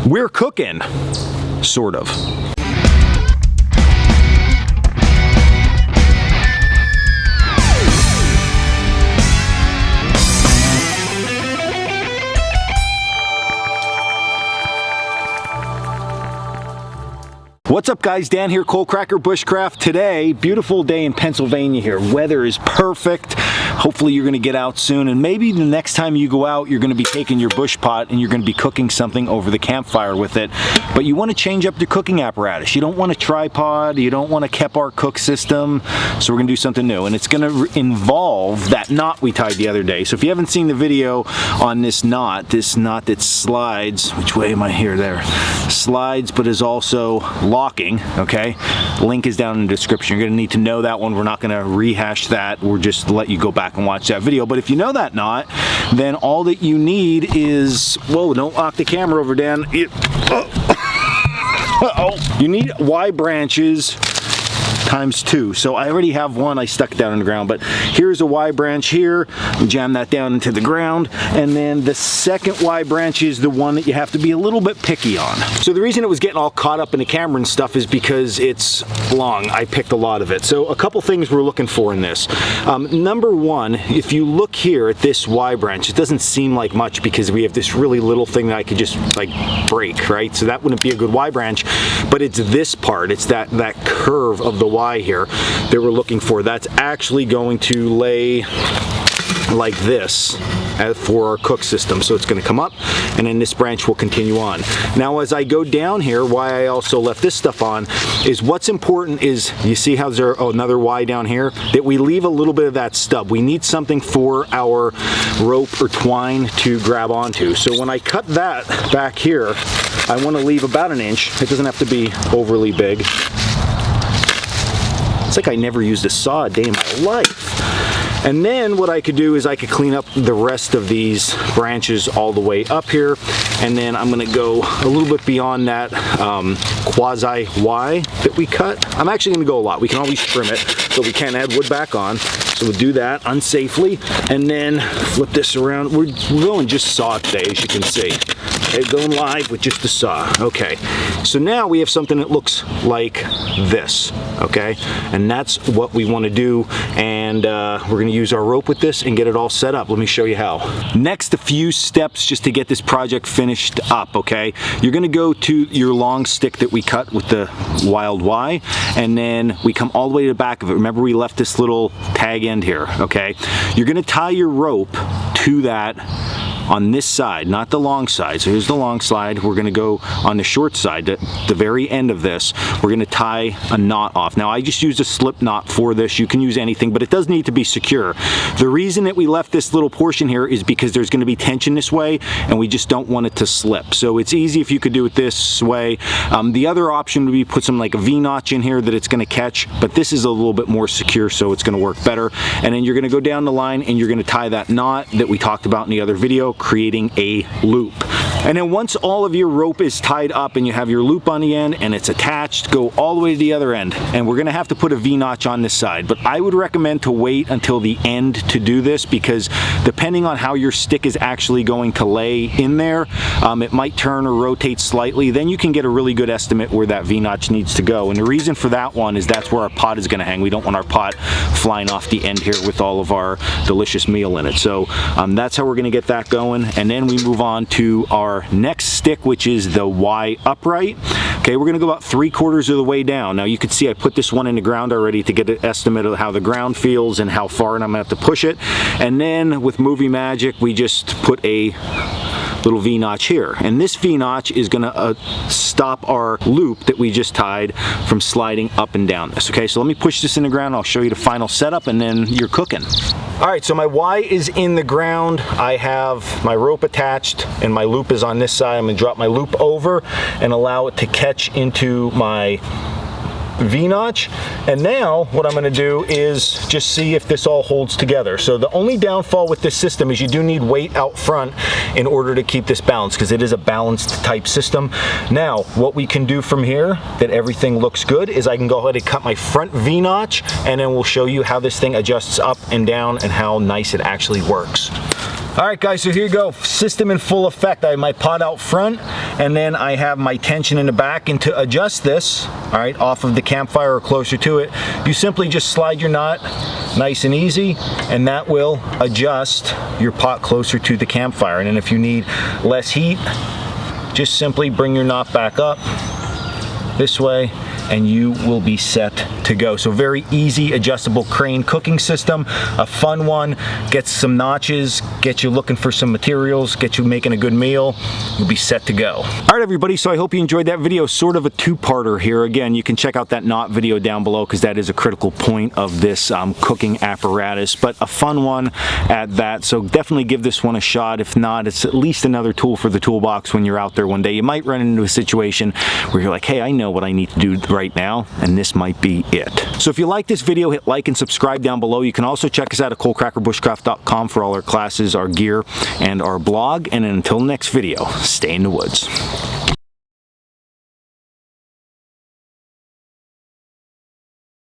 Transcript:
We're cooking, sort of. What's up guys, Dan here, Coalcracker Bushcraft. Today, beautiful day in Pennsylvania here. Weather is perfect. Hopefully you're gonna get out soon, and maybe the next time you go out, you're gonna be taking your bush pot and you're gonna be cooking something over the campfire with it. But you wanna change up your cooking apparatus. You don't want a tripod, you don't want a Kepler cook system, so we're gonna do something new. And it's gonna involve that knot we tied the other day. So if you haven't seen the video on this knot that slides, which way am I here? There. Slides, but is also locking, okay? Link is down in the description. You're gonna need to know that one. We're not gonna rehash that. We're just to let you go back and watch that video. But if you know that knot, then all that you need is, whoa, don't lock the camera over, Dan. You need Y branches times 2. So I already have one, I stuck it down in the ground, but here's a Y branch here, jam that down into the ground, and then the second Y branch is the one that you have to be a little bit picky on. So the reason it was getting all caught up in the camera and stuff is because it's long. I picked a lot of it. So a couple things we're looking for in this. Number one, if you look here at this Y branch, it doesn't seem like much because we have this really little thing that I could just like break, right? So that wouldn't be a good Y branch, but it's this part, it's that curve of the Y here that we're looking for. That's actually going to lay like this for our cook system. So it's going to come up and then this branch will continue on. Now as I go down here, why I also left this stuff on is what's important is, you see how there's another Y down here, that we leave a little bit of that stub. We need something for our rope or twine to grab onto. So when I cut that back here, I want to leave about 1 inch. It doesn't have to be overly big. It's like I never used a saw a day in my life. And then what I could do is I could clean up the rest of these branches all the way up here. And then I'm gonna go a little bit beyond that quasi Y that we cut. I'm actually gonna go a lot. We can always trim it, so we can't add wood back on. So we'll do that unsafely. And then flip this around. We're going just saw today, as you can see. Okay, going live with just the saw. Okay, so now we have something that looks like this, okay? And that's what we wanna do. And we're gonna use our rope with this and get it all set up. Let me show you how. Next, a few steps just to get this project finished up, okay? You're gonna go to your long stick that we cut with the wild Y, and then we come all the way to the back of it. Remember, we left this little tag end here, okay? You're gonna tie your rope to that on this side, not the long side. So here's the long side. We're gonna go on the short side, the very end of this. We're gonna tie a knot off. Now I just used a slip knot for this. You can use anything, but it does need to be secure. The reason that we left this little portion here is because there's gonna be tension this way and we just don't want it to slip. So it's easy if you could do it this way. The other option would be put some like a V-notch in here that it's gonna catch, but this is a little bit more secure, so it's gonna work better. And then you're gonna go down the line and you're gonna tie that knot that we talked about in the other video, creating a loop. And then once all of your rope is tied up and you have your loop on the end and it's attached, go all the way to the other end. And we're gonna have to put a V-notch on this side, but I would recommend to wait until the end to do this, because depending on how your stick is actually going to lay in there, it might turn or rotate slightly. Then you can get a really good estimate where that V-notch needs to go. And the reason for that one is that's where our pot is gonna hang. We don't want our pot flying off the end here with all of our delicious meal in it. So that's how we're gonna get that going. And then we move on to our next stick, which is the Y upright. Okay, we're gonna go about 3/4 of the way down. Now you can see I put this one in the ground already to get an estimate of how the ground feels and how far I'm gonna have to push it. And then with Movie Magic, we just put a little V-notch here. And this V-notch is gonna stop our loop that we just tied from sliding up and down this. Okay, so let me push this in the ground. I'll show you the final setup and then you're cooking. All right, so my Y is in the ground. I have my rope attached and my loop is on this side. I'm gonna drop my loop over and allow it to catch into my V-notch. And now what I'm going to do is just see if this all holds together. So the only downfall with this system is you do need weight out front in order to keep this balanced, because it is a balanced type system. Now what we can do from here that everything looks good is I can go ahead and cut my front V-notch, and then we'll show you how this thing adjusts up and down and how nice it actually works. All right, guys, so here you go. System in full effect. I have my pot out front, and then I have my tension in the back. And to adjust this, all right, off of the campfire or closer to it, you simply just slide your knot nice and easy, and that will adjust your pot closer to the campfire. And then if you need less heat, just simply bring your knot back up this way, and you will be set to go. So very easy adjustable crane cooking system, a fun one, gets some notches, get you looking for some materials, get you making a good meal, you'll be set to go. All right, everybody, so I hope you enjoyed that video, sort of a two-parter here. Again, you can check out that knot video down below because that is a critical point of this cooking apparatus, but a fun one at that. So definitely give this one a shot. If not, it's at least another tool for the toolbox when you're out there one day. You might run into a situation where you're like, hey, I know what I need to do right now, and this might be it. So if you like this video, hit like and subscribe down below. You can also check us out at coalcrackerbushcraft.com for all our classes, our gear, and our blog. And until next video, stay in the woods.